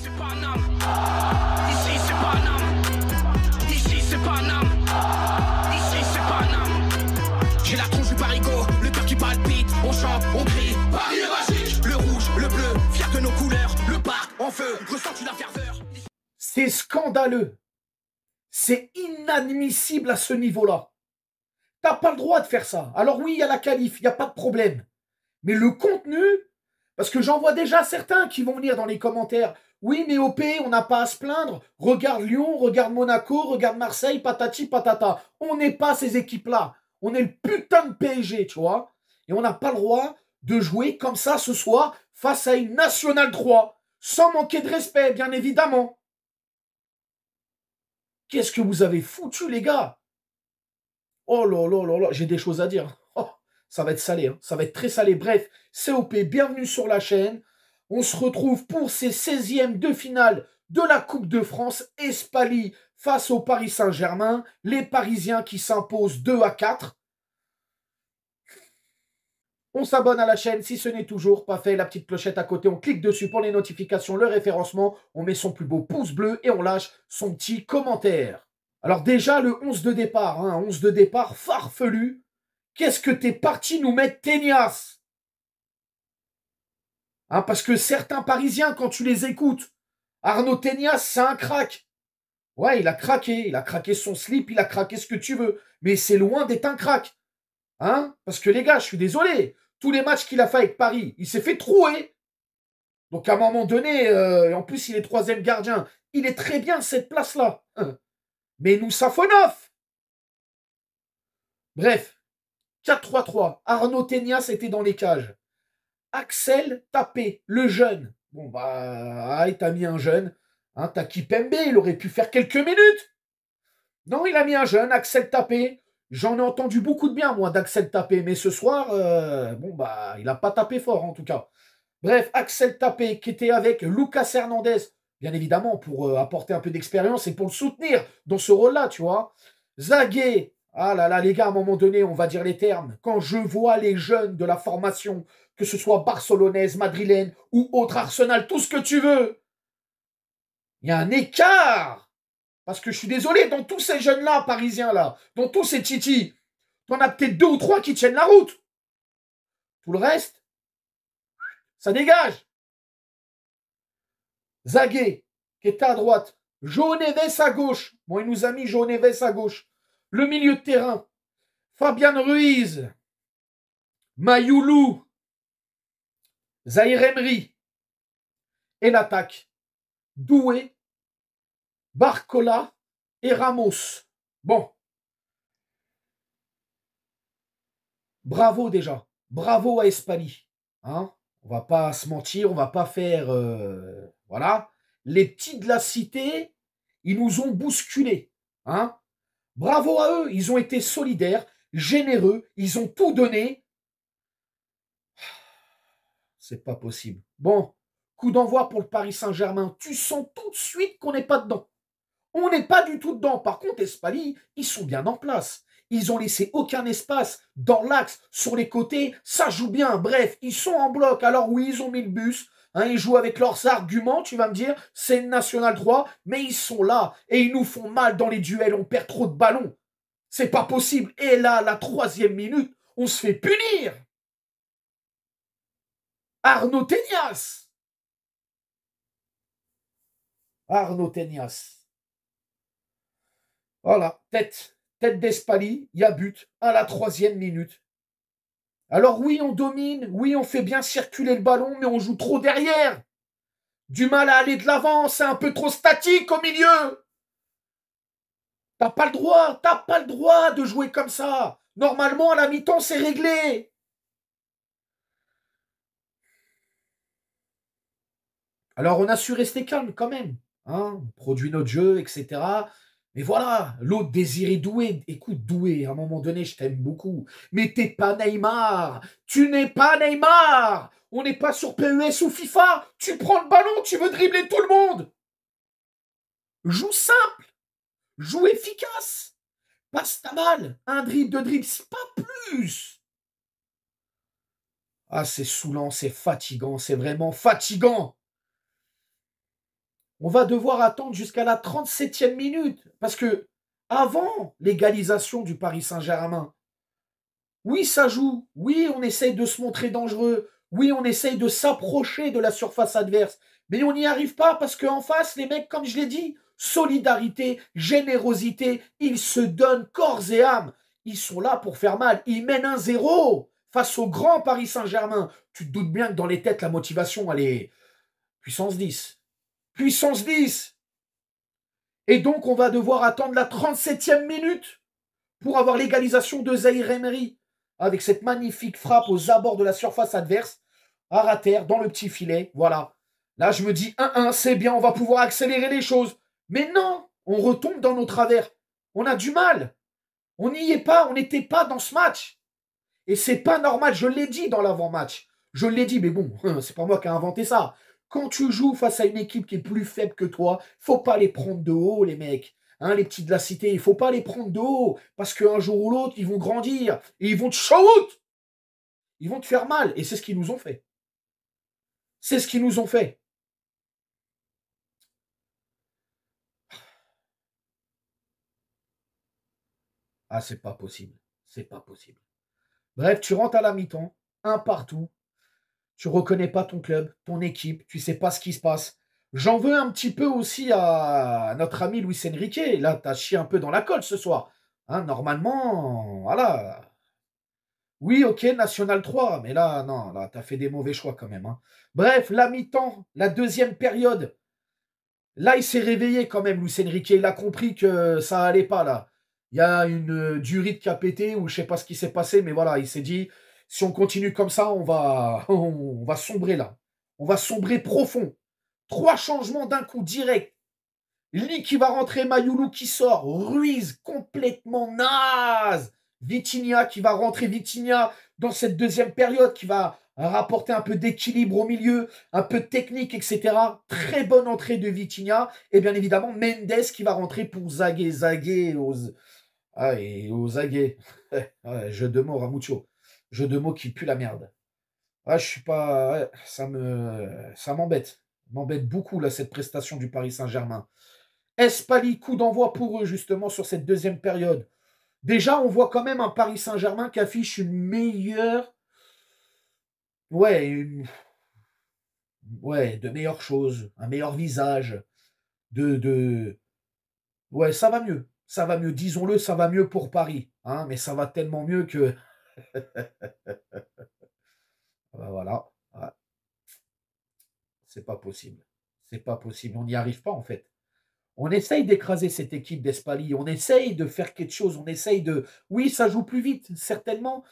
c'est Paname. Ici, c'est Paname. Ici, c'est Paname. Ici, c'est Paname. J'ai la tronche du parigot, le cœur qui palpite. On chante, on crie, Paris est magique. Le rouge, le bleu, fier de nos couleurs. Le parc en feu, ressens-tu la ferveur? C'est scandaleux. C'est inadmissible à ce niveau-là. T'as pas le droit de faire ça. Alors oui, il y a la qualif, il n'y a pas de problème. Mais le contenu, parce que j'en vois déjà certains qui vont venir dans les commentaires. Oui, mais OP, on n'a pas à se plaindre. Regarde Lyon, regarde Monaco, regarde Marseille, patati patata. On n'est pas ces équipes-là. On est le putain de PSG, tu vois. Et on n'a pas le droit de jouer comme ça ce soir face à une Nationale 3. Sans manquer de respect, bien évidemment. Qu'est-ce que vous avez foutu, les gars? Oh là là là là, j'ai des choses à dire. Oh, ça va être salé, hein. Ça va être très salé. Bref, COP, bienvenue sur la chaîne. On se retrouve pour ces 16e de finale de la Coupe de France. Espali face au Paris Saint-Germain. Les Parisiens qui s'imposent 2-4. On s'abonne à la chaîne si ce n'est toujours pas fait. La petite clochette à côté, on clique dessus pour les notifications, le référencement. On met son plus beau pouce bleu et on lâche son petit commentaire. Alors déjà, le 11 de départ, hein, 11 de départ farfelu. Qu'est-ce que t'es parti nous mettre Tenias, hein, parce que certains Parisiens, quand tu les écoutes, Arnaud Tenias, c'est un crack. Ouais, il a craqué son slip, il a craqué ce que tu veux. Mais c'est loin d'être un crack. Hein, parce que les gars, je suis désolé. Tous les matchs qu'il a fait avec Paris, il s'est fait trouer. Donc à un moment donné, en plus il est 3e gardien, il est très bien cette place-là. Mais nous Safonov. Bref, 4-3-3. Arnaud Tenias était dans les cages. Axel Tapé, le jeune. Bon bah, t'as mis un jeune. Hein, t'as Kipembe, il aurait pu faire quelques minutes. Non, il a mis un jeune, Axel Tapé. J'en ai entendu beaucoup de bien, moi, d'Axel Tapé. Mais ce soir, bon bah, il n'a pas tapé fort, en tout cas. Bref, Axel Tapé, qui était avec Lucas Hernandez, bien évidemment, pour apporter un peu d'expérience et pour le soutenir dans ce rôle-là, tu vois. Zagué, ah là là, les gars, à un moment donné, on va dire les termes. Quand je vois les jeunes de la formation, que ce soit barcelonaise, madrilène ou autre Arsenal, tout ce que tu veux, il y a un écart. Parce que je suis désolé, dans tous ces jeunes-là, parisiens-là, dans tous ces titis, t'en as peut-être 2 ou 3 qui tiennent la route. Tout le reste, ça dégage. Zagué, qui était à droite. João Neves à gauche. Bon, il nous a mis João Neves à gauche. Le milieu de terrain. Fabian Ruiz. Mayoulou. Zahir Emery. Et l'attaque. Doué. Barcola et Ramos. Bon. Bravo déjà. Bravo à Espali. Hein, on va pas se mentir, on va pas faire... voilà. Les petits de la cité, ils nous ont bousculés. Hein. Bravo à eux, ils ont été solidaires, généreux, ils ont tout donné. C'est pas possible. Bon, coup d'envoi pour le Paris Saint-Germain. Tu sens tout de suite qu'on n'est pas dedans. On n'est pas du tout dedans. Par contre, Espali, ils sont bien en place. Ils ont laissé aucun espace dans l'axe, sur les côtés. Ça joue bien. Bref, ils sont en bloc. Alors oui, ils ont mis le bus. Hein, ils jouent avec leurs arguments, tu vas me dire. C'est une Nationale 3, mais ils sont là. Et ils nous font mal dans les duels. On perd trop de ballons. C'est pas possible. Et là, la 3e minute, on se fait punir. Arnaud Tenias. Arnaud Tenias. Voilà, tête d'Espali, il y a but à la 3e minute. Alors oui, on domine, oui, on fait bien circuler le ballon, mais on joue trop derrière. Du mal à aller de l'avant, c'est un peu trop statique au milieu. T'as pas le droit de jouer comme ça. Normalement, à la mi-temps, c'est réglé. Alors, on a su rester calme quand même. Hein, on produit notre jeu, etc. Mais voilà, l'autre Désiré Doué. Écoute, Doué, à un moment donné, je t'aime beaucoup. Mais t'es pas Neymar. Tu n'es pas Neymar. On n'est pas sur PES ou FIFA. Tu prends le ballon, tu veux dribbler tout le monde. Joue simple. Joue efficace. Passe ta balle. Un dribble, 2 dribbles, c'est pas plus. Ah, c'est saoulant, c'est fatigant, c'est vraiment fatigant. On va devoir attendre jusqu'à la 37e minute. Parce que avant l'égalisation du Paris Saint-Germain, oui, ça joue. Oui, on essaye de se montrer dangereux. Oui, on essaye de s'approcher de la surface adverse. Mais on n'y arrive pas parce qu'en face, les mecs, comme je l'ai dit, solidarité, générosité, ils se donnent corps et âme. Ils sont là pour faire mal. Ils mènent 1-0 face au grand Paris Saint-Germain. Tu te doutes bien que dans les têtes, la motivation, elle est puissance 10. Puissance 10. Et donc, on va devoir attendre la 37e minute pour avoir l'égalisation de Zaïre Emery avec cette magnifique frappe aux abords de la surface adverse, à terre, dans le petit filet. Voilà. Là, je me dis 1-1, c'est bien, on va pouvoir accélérer les choses. Mais non, on retombe dans nos travers. On a du mal. On n'y est pas, on n'était pas dans ce match. Et c'est pas normal, je l'ai dit dans l'avant-match. Je l'ai dit, mais bon, c'est pas moi qui ai inventé ça. Quand tu joues face à une équipe qui est plus faible que toi, faut pas les prendre de haut, les mecs. Hein, les petits de la cité, il faut pas les prendre de haut, parce qu'un jour ou l'autre, ils vont grandir, et ils vont te shoot. Ils vont te faire mal, et c'est ce qu'ils nous ont fait. C'est ce qu'ils nous ont fait. Ah, c'est pas possible. C'est pas possible. Bref, tu rentres à la mi-temps, un partout. Tu reconnais pas ton club, ton équipe, tu sais pas ce qui se passe. J'en veux un petit peu aussi à notre ami Luis Enrique. Là, tu as chié un peu dans la colle ce soir. Hein, normalement, voilà. Oui, ok, National 3, mais là, non, là, tu as fait des mauvais choix quand même. Hein. Bref, la mi-temps, la deuxième période. Là, il s'est réveillé quand même, Luis Enrique. Il a compris que ça allait pas, là. Il y a une durite qui a pété, ou je sais pas ce qui s'est passé, mais voilà, il s'est dit, si on continue comme ça, on va sombrer là. On va sombrer profond. 3 changements d'un coup direct. Lee qui va rentrer, Mayoulou qui sort, Ruiz complètement naze. Vitinha qui va rentrer, Vitinha dans cette deuxième période qui va rapporter un peu d'équilibre au milieu, un peu de technique, etc. Très bonne entrée de Vitinha. Et bien évidemment, Mendes qui va rentrer pour zaguer aux aguets. Ouais, jeu de mots, Ramucho. Jeu de mots qui pue la merde. Ah, je suis pas. Ouais, ça m'embête. M'embête beaucoup, là, cette prestation du Paris Saint-Germain. Espali, coup d'envoi pour eux, justement, sur cette deuxième période. Déjà, on voit quand même un Paris Saint-Germain qui affiche une meilleure. Ouais, de meilleures choses, un meilleur visage. Ouais, ça va mieux. Ça va mieux, disons-le, ça va mieux pour Paris. Hein, mais ça va tellement mieux que. Voilà. Ouais. C'est pas possible. C'est pas possible. On n'y arrive pas, en fait. On essaye d'écraser cette équipe d'Espali. On essaye de faire quelque chose. On essaye de. Oui, ça joue plus vite, certainement.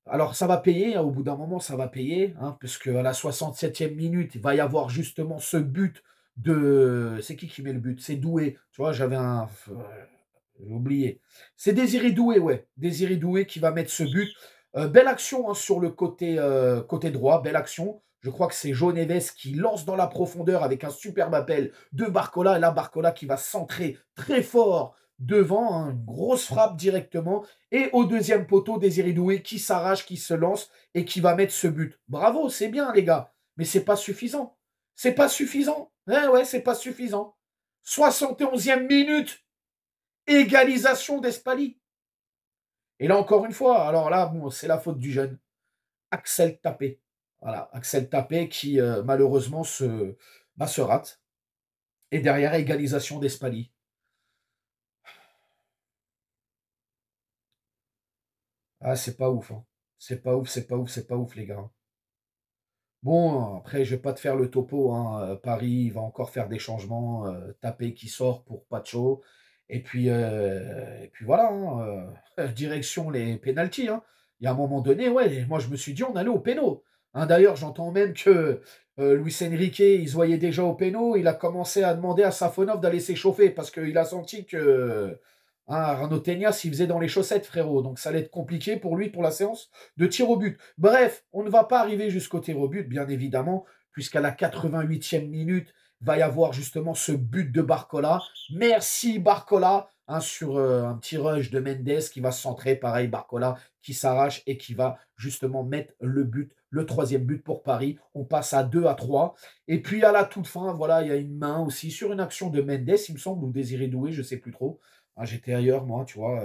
Alors, ça va payer. Hein, au bout d'un moment, ça va payer. Hein, puisque à la 67e minute, il va y avoir justement ce but de. C'est qui met le but? C'est Doué. Tu vois, j'avais un. J'ai oublié. C'est Désiré Doué, ouais. Désiré Doué qui va mettre ce but. Belle action hein, sur le côté droit. Belle action. Je crois que c'est João Neves qui lance dans la profondeur avec un superbe appel de Barcola. Et là, Barcola qui va centrer très fort devant. Hein, une grosse frappe directement. Et au deuxième poteau, Désiré Doué qui s'arrache, qui se lance et qui va mettre ce but. Bravo, c'est bien les gars. Mais c'est pas suffisant. C'est pas suffisant. Ouais, c'est pas suffisant. 71e minute. Égalisation d'Espali. Et là, encore une fois, alors là, bon, c'est la faute du jeune. Axel Tapé. Voilà, Axel Tapé qui, malheureusement, se rate. Et derrière, égalisation d'Espali. Ah, c'est pas ouf. Hein. C'est pas ouf, c'est pas ouf, c'est pas ouf, les gars. Bon, après, je vais pas te faire le topo. Hein. Paris va encore faire des changements. Tapé qui sort pour Pacho. Et puis voilà, hein, direction les pénaltys. Hein. Il y a un moment donné, ouais, moi je me suis dit on allait au péno. Hein, d'ailleurs, j'entends même que Luis Enrique, il se voyait déjà au péno. Il a commencé à demander à Safonov d'aller s'échauffer parce qu'il a senti que Arnaud Tenas, il faisait dans les chaussettes, frérot. Donc ça allait être compliqué pour lui pour la séance de tir au but. Bref, on ne va pas arriver jusqu'au tir au but, bien évidemment, puisqu'à la 88e minute, va y avoir justement ce but de Barcola. Merci Barcola hein, sur un petit rush de Mendes qui va se centrer. Pareil, Barcola qui s'arrache et qui va justement mettre le but, le 3e but pour Paris. On passe à 2-3. Et puis à la toute fin, voilà, il y a une main aussi sur une action de Mendes, il me semble, ou Désiré Doué, je ne sais plus trop. Ah, j'étais ailleurs, moi, tu vois.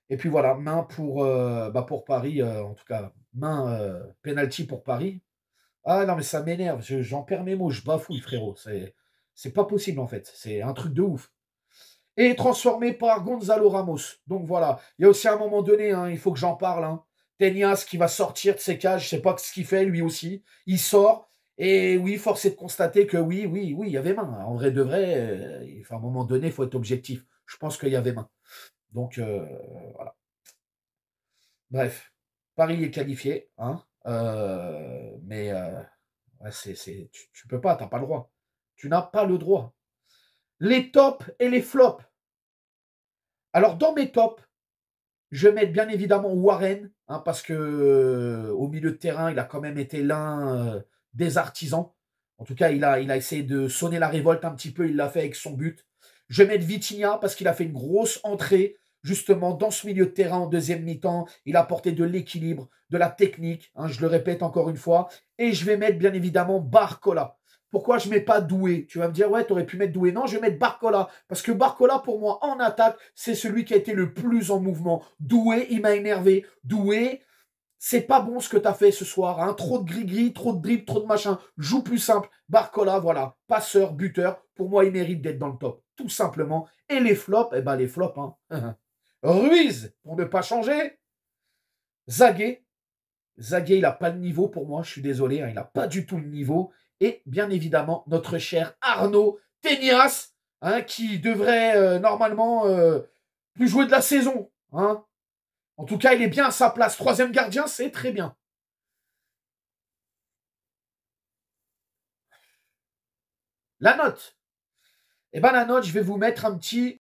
Et puis voilà, main pour Paris, en tout cas, main penalty pour Paris. Ah non, mais ça m'énerve, j'en perds mes mots, je bafouille, frérot. C'est pas possible, en fait. C'est un truc de ouf. Et transformé par Gonzalo Ramos. Donc voilà, il y a aussi un moment donné, hein, il faut que j'en parle. Hein. Tenias qui va sortir de ses cages, je sais pas ce qu'il fait, lui aussi. Il sort. Et oui, force est de constater que oui, il y avait main. En vrai de vrai, à un moment donné, il faut être objectif. Je pense qu'il y avait main. Donc, voilà. Bref, Paris est qualifié. Hein, mais ouais, tu peux pas, tu n'as pas le droit. Tu n'as pas le droit. Les tops et les flops. Alors, dans mes tops, je vais mettre bien évidemment Warren, hein, parce que au milieu de terrain, il a quand même été l'un des artisans. En tout cas, il a essayé de sonner la révolte un petit peu, il l'a fait avec son but. Je vais mettre Vitinha parce qu'il a fait une grosse entrée, justement, dans ce milieu de terrain en deuxième mi-temps. Il a apporté de l'équilibre, de la technique, hein, je le répète encore une fois. Et je vais mettre bien évidemment Barcola. Pourquoi je ne mets pas Doué? Tu vas me dire, ouais, tu aurais pu mettre Doué. Non, je vais mettre Barcola. Parce que Barcola, pour moi, en attaque, c'est celui qui a été le plus en mouvement. Doué, il m'a énervé. Doué, c'est pas bon ce que tu as fait ce soir. Hein. Trop de gris-gris, trop de dribble, trop de machin. Joue plus simple. Barcola, voilà. Passeur, buteur. Pour moi, il mérite d'être dans le top. Tout simplement. Et les flops, eh ben les flops, hein. Ruiz, pour ne pas changer. Zagué. Zagué, il n'a pas le niveau pour moi. Je suis désolé. Hein, il n'a pas du tout le niveau. Et bien évidemment, notre cher Arnaud Tenias, hein, qui devrait normalement plus jouer de la saison. Hein. En tout cas, il est bien à sa place. 3e gardien, c'est très bien. La note. Eh bien, la note, je vais vous mettre un petit...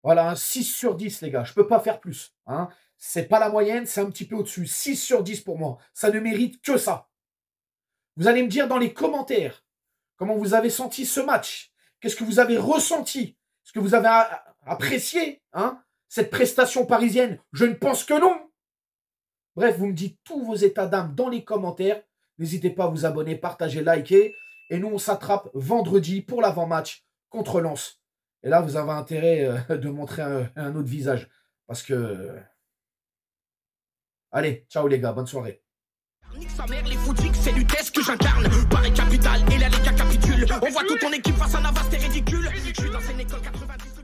Voilà, un 6 sur 10, les gars. Je ne peux pas faire plus. Hein. C'est pas la moyenne, c'est un petit peu au-dessus. 6 sur 10 pour moi. Ça ne mérite que ça. Vous allez me dire dans les commentaires comment vous avez senti ce match. Qu'est-ce que vous avez ressenti? Est-ce que vous avez apprécié cette prestation parisienne? Je ne pense que non. Bref, vous me dites tous vos états d'âme dans les commentaires. N'hésitez pas à vous abonner, partager, liker. Et nous, on s'attrape vendredi pour l'avant-match contre Lens. Et là, vous avez intérêt de montrer un autre visage. Parce que... Allez, ciao les gars, bonne soirée. Nique sa mère, les foutiques, c'est l'UTES que j'incarne. Paris capitale, et là les gars capitulent. On voit toute ton équipe face à Navas, t'es ridicule. Je suis dans une école 90.